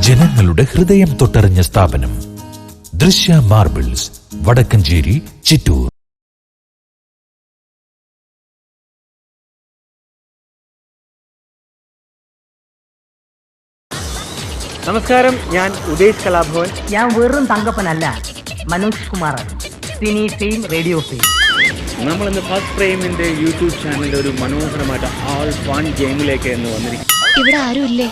ജനങ്ങളുടെ ഹൃദയം തൊട്ടറിഞ്ഞ സ്ഥാപനം ദൃശ്യ മാർബിൾസ്, വടക്കഞ്ചേരി, ചിറ്റൂർ. നമസ്കാരം, ഞാൻ ഉദേശ് കലാഭവൻ. ഞാൻ വെറും തങ്കപ്പനല്ല, മനോജ് കുമാറാണ്. Cine fame, radio fame. നമ്മളിന്ന് ഫസ്റ്റ് ഫ്രെയിമിന്റെ യൂട്യൂബ് ചാനലിൽ ഒരു മനോഹരമായിട്ട് ആൾ ഫൺ ഗെയിമിലേക്ക് എന്ന് വന്നിരിക്കും. ഇവിടെ ആരുമില്ലേ?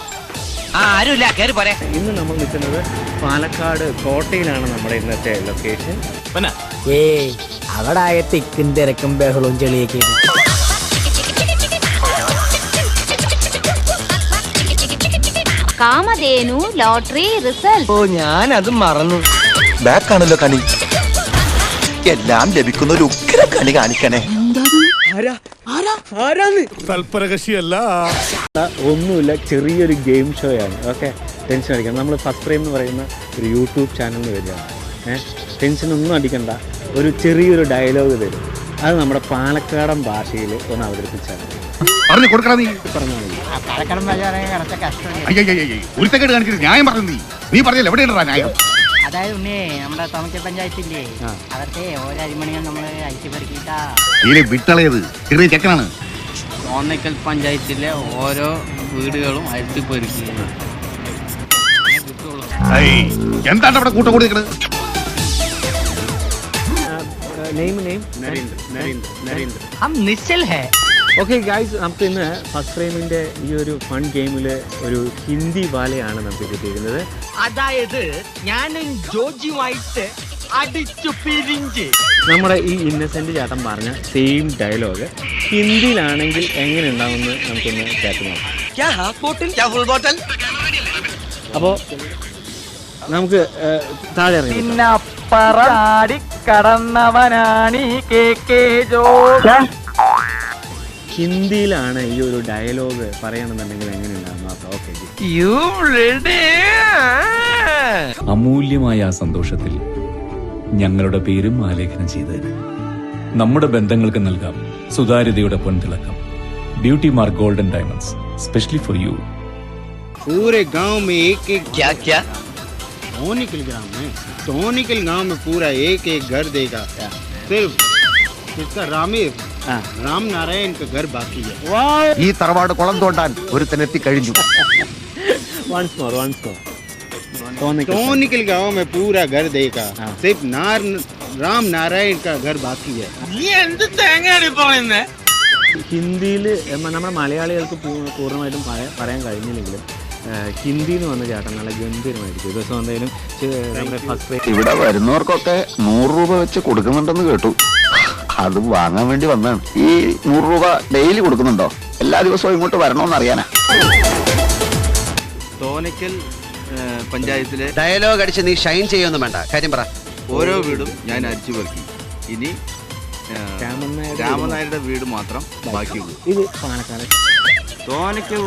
ആരുമില്ല, കേറി പോരെ. ഇന്ന് നമ്മൾ നിൽക്കുന്നത് പാലക്കാട് കോട്ടയിലാണ് നമ്മുടെ ഇന്നത്തെ ലൊക്കേഷൻ. അവിടെ ആയ തിക്കും തിരക്കും ബഹളവും ചെളിയൊക്കെ. Kamadhenu lottery result. ഞാൻ അത് മറന്നു. ബാക്കാണല്ലോ കണി. എല്ലാം ലഭിക്കുന്ന ഒരു ഉഗ്ര കണി കാണിക്കണേ. തൽപരകശിയല്ല, ഒന്നുമില്ല, ചെറിയൊരു ഗെയിം ഷോയാണ്. ഓക്കെ, ടെൻഷൻ അടിക്കണം. നമ്മൾ ഫസ്റ്റ് ഫ്രെയിം എന്ന് പറയുന്ന ഒരു യൂട്യൂബ് ചാനലിന് വരികയാണ്. ടെൻഷനൊന്നും അടിക്കണ്ട. ഒരു ചെറിയൊരു ഡയലോഗ് തരും. അത് നമ്മുടെ പാലക്കാടൻ ഭാഷയിൽ ഒന്ന് അവതരിപ്പിച്ചാൽ പറഞ്ഞു കൊടുക്കണം. നീ പറഞ്ഞാൽ മതി. ഒരുത്തക്കേട് കാണിച്ചിട്ട് ന്യായം പറഞ്ഞു. നീ പറഞ്ഞാൽ എവിടെയാണ് ന്യായം? അതായത് നമ്മുടെ തോമക്കൽ പഞ്ചായത്തില്ലേ, അവർക്ക് ഓരോ അരിമണികൾ നമ്മൾ അയച്ചു പെറുക്കിയിട്ടാ. ഇതിലെ വിട്ടളയത് ചെറിയ ചെക്കനാണ്. തോന്നക്കൽ പഞ്ചായത്തിലെ ഓരോ വീടുകളും അയച്ചു പെറുക്കി. എന്താണ് അവിടെ കൂട്ടം കൂടി നിൽക്കുന്നത്? ഓക്കെ ഗൈസ്, നമുക്ക് ഇന്ന് ഫസ്റ്റ് ഫ്രെയിമിന്റെ ഈ ഒരു ഫൺ ഗെയിമിൽ ഒരു ഹിന്ദി ബാലയാണ് നമുക്ക് കിട്ടിയിരിക്കുന്നത്. അതായത് ഞാനും ജോജിയുമായിട്ട് അടിച്ചു പിരിഞ്ച്. നമ്മുടെ ഈ ഇന്നസെന്റ് ചേട്ടൻ പറഞ്ഞ സെയിം ഡയലോഗ് ഹിന്ദിയിലാണെങ്കിൽ എങ്ങനെ ഉണ്ടാവുമെന്ന് നമുക്കൊന്ന് കേട്ട് നോക്കാം. അപ്പോൾ നമുക്ക് താഴെ ഇറങ്ങി കടന്നവനാണി ഹിന്ദിയിലാണ് ഈ ഒരു ഡയലോഗ് പറയണമെന്നുണ്ടെങ്കിൽ എങ്ങനെ ഉണ്ടാകും. ഓക്കെ, അമൂല്യമായ ആ സന്തോഷത്തിൽ ഞങ്ങളുടെ പേരും ആലേഖനം ചെയ്തതിന് നമ്മുടെ ബന്ധങ്ങൾക്ക് നൽകാം സുതാര്യതയുടെ പൊൻതിളക്കം. Beauty mark golden diamonds, specially for you. पूरे गांव में एक एक क्या टोनिकल गांव में पूरा एक एक घर देगा. सिर्फ इसका राम नारायण का घर बाकी है. ഈ തറവാട് കുളം തോണ്ടാൻ ഒരുത്തനെത്തി കഴിഞ്ഞു. टोनिकल गांव में पूरा घर देगा. सिर्फ राम नारायण का घर बाकी है. ഹിന്ദിയിൽ നമ്മുടെ മലയാളികൾക്ക് പൂർണ്ണമായിട്ടും പറയാൻ കഴിഞ്ഞില്ലെങ്കിലും ഹിന്ദിയിൽ വന്ന ചേട്ടൻ നല്ല ഗംഭീരമായിരിക്കും. ദിവസം എന്തായാലും നമ്മുടെ ഫസ്റ്റ് ഇവിടെ വരുന്നവർക്കൊക്കെ 100 രൂപ വെച്ച് കൊടുക്കുന്നുണ്ടെന്ന് കേട്ടു. അത് വാങ്ങാൻ വേണ്ടി വന്നതാണ്. ഈ 100 രൂപ ഡെയിലി കൊടുക്കുന്നുണ്ടോ? എല്ലാ ദിവസവും ഇങ്ങോട്ട് വരണമെന്ന് അറിയാനാ. തോന്നക്കൽ പഞ്ചായത്തിലെ ഡയലോഗ് അടിച്ച് നീ ഷൈൻ ചെയ്യൊന്നും വേണ്ട, കാര്യം പറ. ഓരോ വീടും ഞാൻ അരിച്ചു പെറുക്കി. ഇനി രാമനായരുടെ വീട് മാത്രം ബാക്കിയുള്ളൂ. ഇത് പാലക്കാട് തോന്നക്കൽ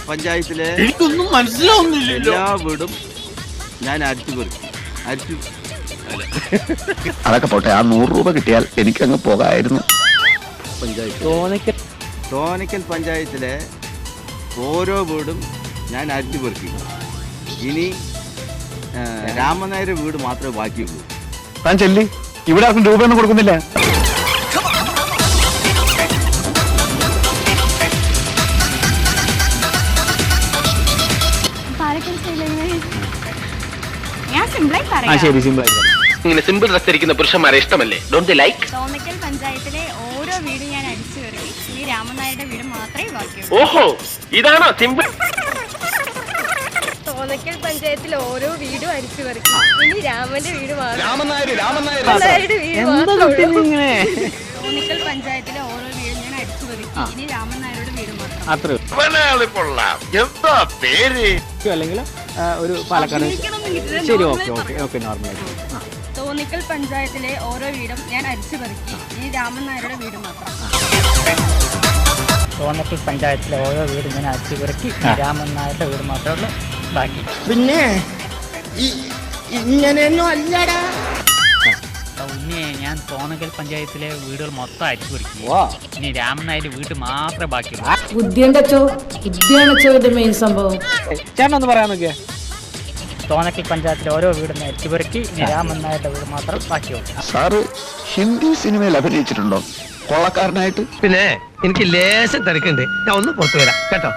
പഞ്ചായത്തിലെ എനിക്കൊന്നും മനസ്സിലാവുന്നില്ല. എല്ലാ വീടും ഞാൻ അരിച്ചു പെറുക്കി. അതൊക്കെ പോട്ടെ, ആ 100 രൂപ കിട്ടിയാൽ എനിക്കങ്ങ് പോകാമായിരുന്നു. തോന്നക്കൽ പഞ്ചായത്തിലെ ഓരോ വീടും ഞാൻ അരിച്ചു പെറുക്കി. ഇനി രാമനായരുടെ വീട് മാത്രമേ ബാക്കിയുള്ളൂ. താൻ ചെല്ലി, ഇവിടെ ആർക്കും രൂപയൊന്നും കൊടുക്കുന്നില്ല. ശരി, സിമ്പിൾ. ഇങ്ങനെ സിമ്പിൾ ഡ്രസ് ധരിക്കുന്ന പുരുഷന്മാരെ ഇഷ്ടമല്ലേ? Don't you like? തോമക്കൽ പഞ്ചായത്തിലെ ഓരോ വീടും ഞാൻ അടിച്ചു കയറി. ഇനി രാമനായരുടെ വീട് മാത്രമേ ബാക്കിയുള്ളൂ. ഓഹോ, ഇതാണോ സിമ്പിൾ? തോമക്കൽ പഞ്ചായത്തിൽ ഓരോ വീടും അടിച്ചു കയറി. ഇനി രാമന്റെ വീട് മാത്രം. രാമനായരുടെ വീട് തോമക്കൽ പഞ്ചായത്തിലെ ഓരോ വീടും ഞാൻ അടിച്ചു കയറി. ഇനി രാമനായരുടെ വീട് മാത്രം. അത്ര എന്താ പേര്? അല്ലെങ്കിൽ ഒരു പാലക്കാട്. ശരി, ഓക്കെ നോർമലായിട്ട്. തോന്നിക്കൽ പഞ്ചായത്തിലെ ഓരോ വീടും ഞാൻ അരിച്ചു പറിക്കി. ഇനി രാമനായരുടെ വീട് മാത്രം. തോന്നക്കൽ പഞ്ചായത്തിലെ ഓരോ വീടും ഞാൻ അരിച്ചു പെറുക്കി. രാമനായരുടെ വീട് മാത്രമേ ബാക്കി. പിന്നെ ഇങ്ങനെയൊന്നും അല്ലടാ. ഉണ്ണി ഞാൻ തോന്നക്കൽ പഞ്ചായത്തിലെ വീടുകൾ മൊത്തം അരിച്ചു പറിക്കും. വാ ഇനി രാമൻ നായരുടെ വീട്ടിൽ മാത്രമേ ബാക്കിയുള്ളൂ. ബുദ്ധിയുണ്ടോ ബുദ്ധിയാണോ ഇത് മെയിൻ സംഭവം. ചേട്ടൻ ഒന്ന് പറയാൻ നോക്കിയേ. തോന്നക്കൽ പഞ്ചായത്തിലെ ഓരോ വീടും അരിച്ചു പെറുക്കി ഇനി രാമൻ നായരുടെ വീട് മാത്രം ബാക്കിയുള്ളൂ. സാറ് ഹിന്ദി സിനിമയിൽ അഭിനയിച്ചിട്ടുണ്ടോ കൊള്ളക്കാരനായിട്ട്? പിന്നെ എനിക്ക് ലേശം തിരക്കുണ്ട്, ഞാൻ ഒന്ന് പുറത്തു വരാം കേട്ടോ.